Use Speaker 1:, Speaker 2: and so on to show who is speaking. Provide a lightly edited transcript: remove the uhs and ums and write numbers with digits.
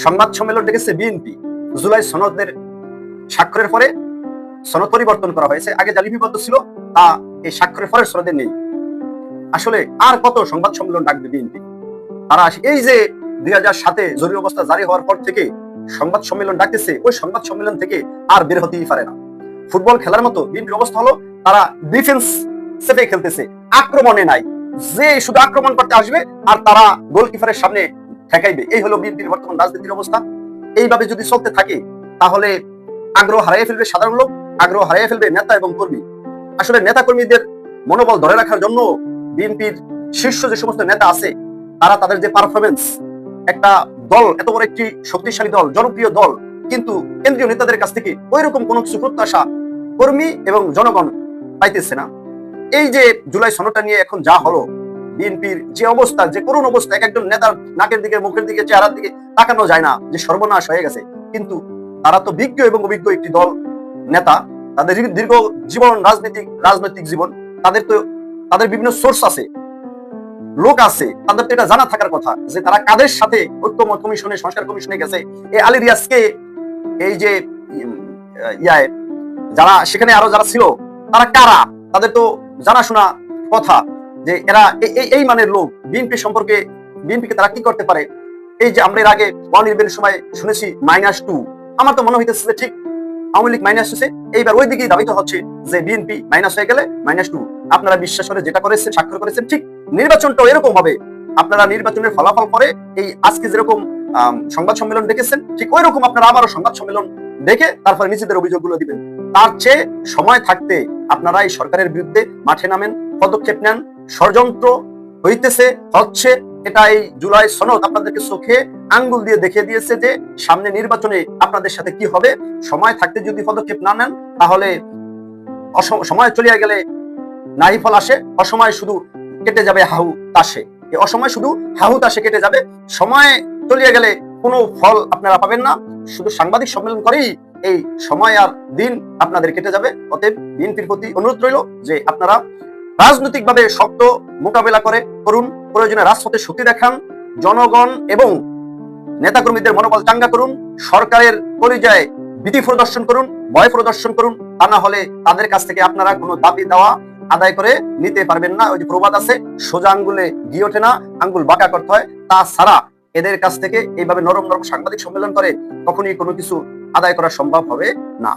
Speaker 1: সংবাদ সম্মেলন ডেকেছে বিএনপি। জুলাই সনদের স্বাক্ষরের পরে সনদ পরিবর্তন করা হয়েছে, আগে যা লিপিবদ্ধ ছিল তা এই স্বাক্ষরের পরের সনদে নেই। আসলে আর কত সংবাদ সম্মেলন ডাকবে বিএনপি? তারা এই যে 2007-এ জরুরি অবস্থা জারি হওয়ার পর থেকে সংবাদ সম্মেলন ডাকতেছে, ওই সংবাদ সম্মেলন থেকে আর বের হতেই পারে না। ফুটবল খেলার মতো বিএনপির অবস্থা হলো, তারা ডিফেন্স সেফে খেলতেছে, আক্রমণে নাই। যে শুধু আক্রমণ করতে আসবে আর তারা গোলকিপারের সামনে ঠেকাইবে, এই হলো বিএনপির বর্তমান রাজনীতির অবস্থা। এইভাবে যদি চলতে থাকে তাহলে আগ্রহ হারিয়ে ফেলবে সাধারণ লোক, আগ্রহ হারিয়ে ফেলবে নেতা এবং কর্মী। আসলে নেতা কর্মীদের মনোবল ধরে রাখার জন্য বিএনপির শীর্ষ যে সমস্ত নেতা আছে, তারা তাদের যে পারফরমেন্স, একটা দল এত বড় একটি শক্তিশালী দল, জনপ্রিয় দল, কিন্তু কেন্দ্রীয় নেতাদের কাছ থেকে ওই রকম কোনো কিছু প্রত্যাশা কর্মী এবং জনগণ পাইতেছে না। এই যে জুলাই সনদটা নিয়ে এখন যা হলো, বিএনপির যে অবস্থা, যে করুণ অবস্থা, এক একজন নেতার নাকের দিকে, মুখের দিকে, চেহারার দিকে তাকানো যায় না, যে সর্বনাশ হয়ে গেছে। কিন্তু তারা তো বিজ্ঞ এবং অভিজ্ঞ একটি দল, নেতা, তাদের দীর্ঘ জীবন, রাজনৈতিক জীবন, তাদের বিভিন্ন সোর্স আছে, লোক আছে, তাদের তো এটা জানা থাকার কথা যে তারা কাদের সাথে ঐক্যমত কমিশনে, সংস্কার কমিশনে গেছে। এই আলী রিয়াজকে, এই যে যারা সেখানে আরো যারা ছিল, তারা কারা, তাদের তো জানাশোনা কথা যে এরা এই মানের লোক। বিএনপি সম্পর্কে, বিএনপিকে তারা কি করতে পারে? এই যে আমরা এর আগে নির্বাচনের সময় শুনেছি -2, আমার তো মনে হইতেছে যে ঠিক আওয়ামী লীগ মাইনাস হয়েছে, এইবার ওই দিকেই ধাবিত হচ্ছে যে বিএনপি মাইনাস হয়ে গেলে -2। আপনারা বিশ্বাস করে যেটা করেছেন, স্বাক্ষর করেছেন, ঠিক নির্বাচনটাও এরকম হবে। আপনারা নির্বাচনের ফলাফল পরে এই আজকে যেরকম সংবাদ সম্মেলন দেখেছেন, ঠিক ওই রকম আপনারা আবারও সংবাদ সম্মেলন দেখে তারপরে নিজেদের অভিযোগগুলো দিবেন। তার চেয়ে সময় থাকতে আপনারা এই সরকারের বিরুদ্ধে মাঠে নামেন, পদক্ষেপ নেন। ষড়যন্ত্র হচ্ছে, এটা এই জুলাই সনদ আপনাদেরকে চোখে আঙ্গুল দিয়ে দেখিয়ে দিয়েছে যে সামনে নির্বাচনে আপনাদের সাথে কি হবে। সময় থাকতে যদি পদক্ষেপ না নেন, তাহলে সময় চলিয়া গেলে নাই ফল আসে, অসময় শুধু কেটে যাবে হাহু তাসে। এই অসময় শুধু হাহু তাসে কেটে যাবে, সময় চলিয়া গেলে কোনো ফল আপনারা পাবেন না। শুধু সাংবাদিক সম্মেলন করেই এই সময় আর দিন আপনাদের কেটে যাবে। অতএব বিএনপির প্রতি অনুরোধ রইল যে আপনারা রাজনৈতিকভাবে শক্ত মোকাবেলা করুন, প্রয়োজনে রাজপথে শক্তি দেখান, জনগণ এবং নেতাকর্মীদের মনোবল চাঙ্গা করুন, সরকারের পরিচয়ে ভীতি প্রদর্শন করুন, ভয় প্রদর্শন করুন। তা না হলে তাদের কাছ থেকে আপনারা কোনো দাবি দেওয়া আদায় করে নিতে পারবেন না। ওই যে প্রবাদ আছে, সোজা আঙ্গুলে ঘি ওঠে না, আঙ্গুল বাঁকা করতে হয়। তাছাড়া এদের কাছ থেকে এইভাবে নরম সাংবাদিক সম্মেলন করে কখনই কোনো কিছু আদায় করা সম্ভব হবে না।